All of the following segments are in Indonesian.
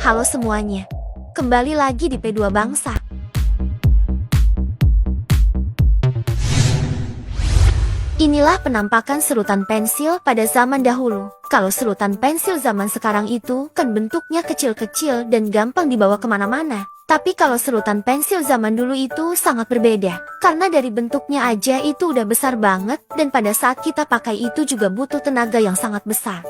Halo semuanya, kembali lagi di P2 Bangsa. Inilah penampakan serutan pensil pada zaman dahulu. Kalau serutan pensil zaman sekarang itu kan bentuknya kecil-kecil dan gampang dibawa kemana-mana. Tapi kalau serutan pensil zaman dulu itu sangat berbeda. Karena dari bentuknya aja itu udah besar banget dan pada saat kita pakai itu juga butuh tenaga yang sangat besar.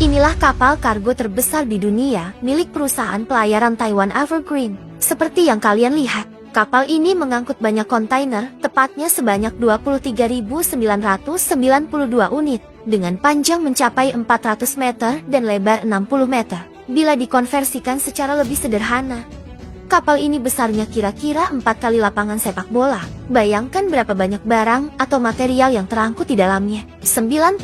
Inilah kapal kargo terbesar di dunia, milik perusahaan pelayaran Taiwan Evergreen. Seperti yang kalian lihat, kapal ini mengangkut banyak kontainer, tepatnya sebanyak 23.992 unit, dengan panjang mencapai 400 meter dan lebar 60 meter. Bila dikonversikan secara lebih sederhana, kapal ini besarnya kira-kira 4 kali lapangan sepak bola. Bayangkan berapa banyak barang atau material yang terangkut di dalamnya. 90%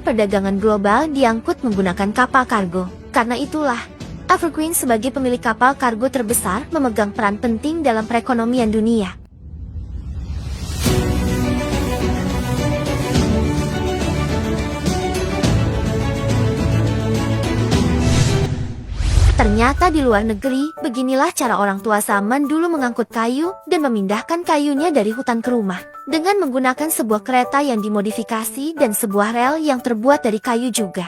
perdagangan global diangkut menggunakan kapal kargo. Karena itulah, Evergreen sebagai pemilik kapal kargo terbesar memegang peran penting dalam perekonomian dunia. Ternyata di luar negeri, beginilah cara orang tua zaman dulu mengangkut kayu dan memindahkan kayunya dari hutan ke rumah. Dengan menggunakan sebuah kereta yang dimodifikasi dan sebuah rel yang terbuat dari kayu juga.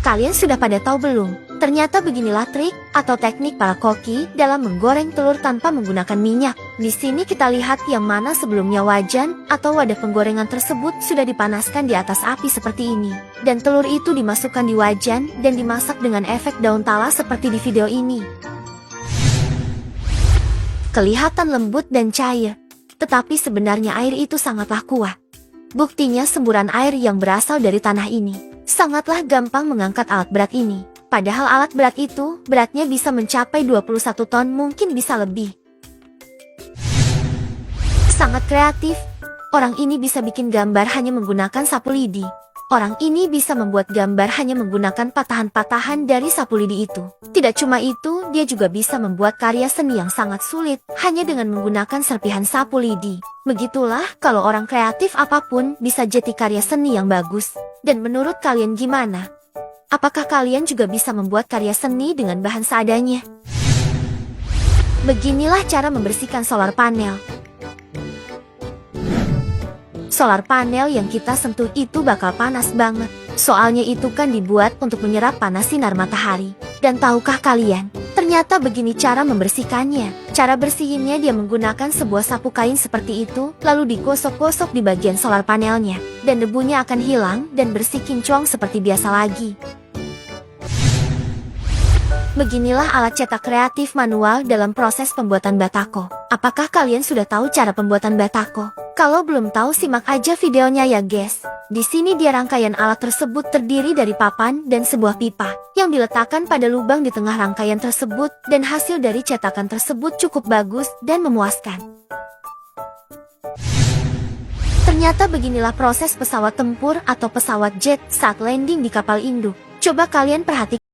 Kalian sudah pada tahu belum? Ternyata beginilah trik atau teknik para koki dalam menggoreng telur tanpa menggunakan minyak. Di sini kita lihat yang mana sebelumnya wajan atau wadah penggorengan tersebut sudah dipanaskan di atas api seperti ini. Dan telur itu dimasukkan di wajan dan dimasak dengan efek daun talas seperti di video ini. Kelihatan lembut dan cair, tetapi sebenarnya air itu sangatlah kuat. Buktinya semburan air yang berasal dari tanah ini sangatlah gampang mengangkat alat berat ini. Padahal alat berat itu beratnya bisa mencapai 21 ton, mungkin bisa lebih. Sangat kreatif. Orang ini bisa bikin gambar hanya menggunakan sapu lidi. Orang ini bisa membuat gambar hanya menggunakan patahan-patahan dari sapu lidi itu. Tidak cuma itu, dia juga bisa membuat karya seni yang sangat sulit hanya dengan menggunakan serpihan sapu lidi. Begitulah kalau orang kreatif apapun bisa jadi karya seni yang bagus. Dan menurut kalian gimana? Apakah kalian juga bisa membuat karya seni dengan bahan seadanya? Beginilah cara membersihkan solar panel. Solar panel yang kita sentuh itu bakal panas banget. Soalnya itu kan dibuat untuk menyerap panas sinar matahari. Dan tahukah kalian, ternyata begini cara membersihkannya. Cara bersihinnya dia menggunakan sebuah sapu kain seperti itu, lalu digosok-gosok di bagian solar panelnya. Dan debunya akan hilang dan bersih kinclong seperti biasa lagi. Beginilah alat cetak kreatif manual dalam proses pembuatan batako. Apakah kalian sudah tahu cara pembuatan batako? Kalau belum tahu simak aja videonya ya guys. Di sini dia rangkaian alat tersebut terdiri dari papan dan sebuah pipa yang diletakkan pada lubang di tengah rangkaian tersebut dan hasil dari cetakan tersebut cukup bagus dan memuaskan. Ternyata beginilah proses pesawat tempur atau pesawat jet saat landing di kapal induk. Coba kalian perhatikan.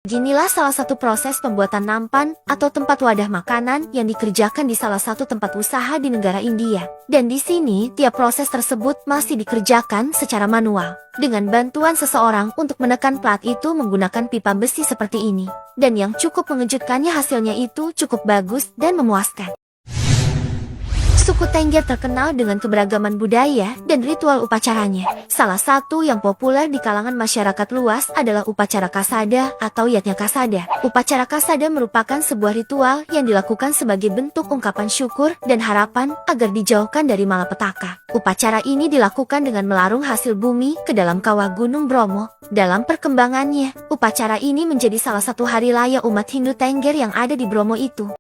Beginilah salah satu proses pembuatan nampan atau tempat wadah makanan yang dikerjakan di salah satu tempat usaha di negara India. Dan di sini, tiap proses tersebut masih dikerjakan secara manual. Dengan bantuan seseorang untuk menekan plat itu menggunakan pipa besi seperti ini. Dan yang cukup mengejutkannya hasilnya itu cukup bagus dan memuaskan. Suku Tengger terkenal dengan keberagaman budaya dan ritual upacaranya. Salah satu yang populer di kalangan masyarakat luas adalah upacara kasada atau yatnya kasada. Upacara kasada merupakan sebuah ritual yang dilakukan sebagai bentuk ungkapan syukur dan harapan agar dijauhkan dari malapetaka. Upacara ini dilakukan dengan melarung hasil bumi ke dalam kawah Gunung Bromo. Dalam perkembangannya, upacara ini menjadi salah satu hari raya umat Hindu Tengger yang ada di Bromo itu.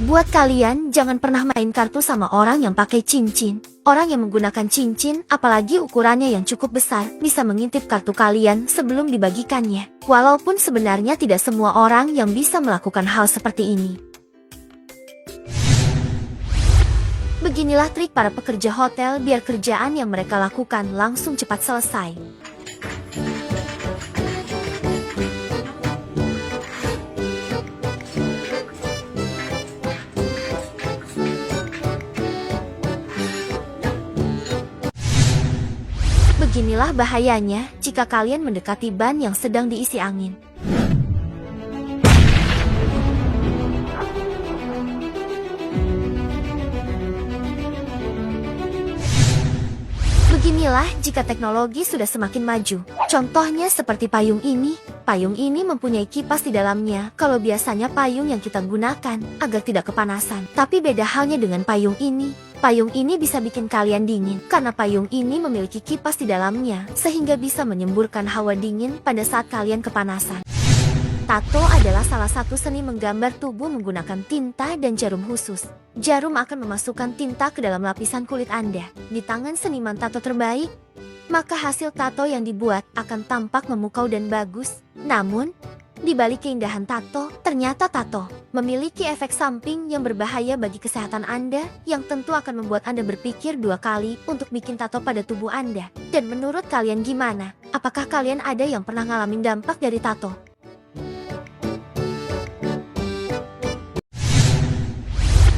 Buat kalian, jangan pernah main kartu sama orang yang pakai cincin. Orang yang menggunakan cincin, apalagi ukurannya yang cukup besar, bisa mengintip kartu kalian sebelum dibagikannya. Walaupun sebenarnya tidak semua orang yang bisa melakukan hal seperti ini. Beginilah trik para pekerja hotel biar kerjaan yang mereka lakukan langsung cepat selesai. Beginilah bahayanya jika kalian mendekati ban yang sedang diisi angin. Beginilah jika teknologi sudah semakin maju. Contohnya seperti payung ini. Payung ini mempunyai kipas di dalamnya. Kalau biasanya payung yang kita gunakan agar tidak kepanasan. Tapi beda halnya dengan payung ini. Payung ini bisa bikin kalian dingin karena payung ini memiliki kipas di dalamnya sehingga bisa menyemburkan hawa dingin pada saat kalian kepanasan. Tato adalah salah satu seni menggambar tubuh menggunakan tinta dan jarum khusus. Jarum akan memasukkan tinta ke dalam lapisan kulit Anda. Di tangan seniman tato terbaik, maka hasil tato yang dibuat akan tampak memukau dan bagus. Namun, di balik keindahan tato, ternyata tato memiliki efek samping yang berbahaya bagi kesehatan Anda yang tentu akan membuat Anda berpikir 2 kali untuk bikin tato pada tubuh Anda. Dan menurut kalian gimana? Apakah kalian ada yang pernah ngalamin dampak dari tato?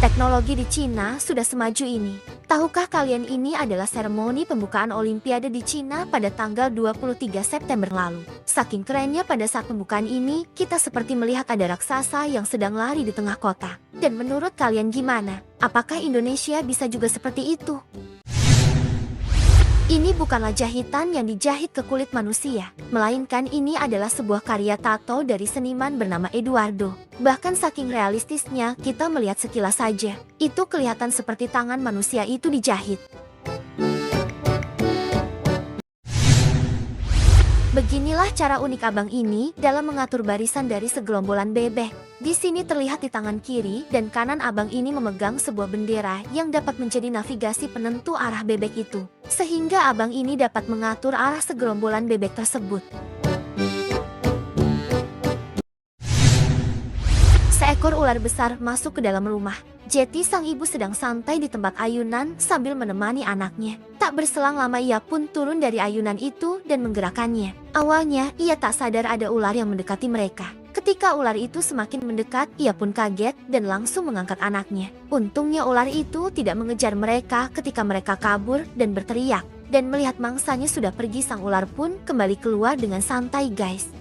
Teknologi di Cina sudah semaju ini. Tahukah kalian ini adalah seremoni pembukaan Olimpiade di Cina pada tanggal 23 September lalu. Saking kerennya pada saat pembukaan ini, kita seperti melihat ada raksasa yang sedang lari di tengah kota. Dan menurut kalian gimana? Apakah Indonesia bisa juga seperti itu? Ini bukanlah jahitan yang dijahit ke kulit manusia, melainkan ini adalah sebuah karya tato dari seniman bernama Eduardo. Bahkan saking realistisnya, kita melihat sekilas saja, itu kelihatan seperti tangan manusia itu dijahit. Beginilah cara unik abang ini dalam mengatur barisan dari segelombolan bebek. Di sini terlihat di tangan kiri dan kanan abang ini memegang sebuah bendera yang dapat menjadi navigasi penentu arah bebek itu. Sehingga abang ini dapat mengatur arah segerombolan bebek tersebut. Seekor ular besar masuk ke dalam rumah. Jetty sang ibu sedang santai di tempat ayunan sambil menemani anaknya. Tak berselang lama ia pun turun dari ayunan itu dan menggerakkannya. Awalnya ia tak sadar ada ular yang mendekati mereka. Ketika ular itu semakin mendekat, ia pun kaget dan langsung mengangkat anaknya. Untungnya ular itu tidak mengejar mereka ketika mereka kabur dan berteriak. Dan melihat mangsanya sudah pergi, sang ular pun kembali keluar dengan santai, guys.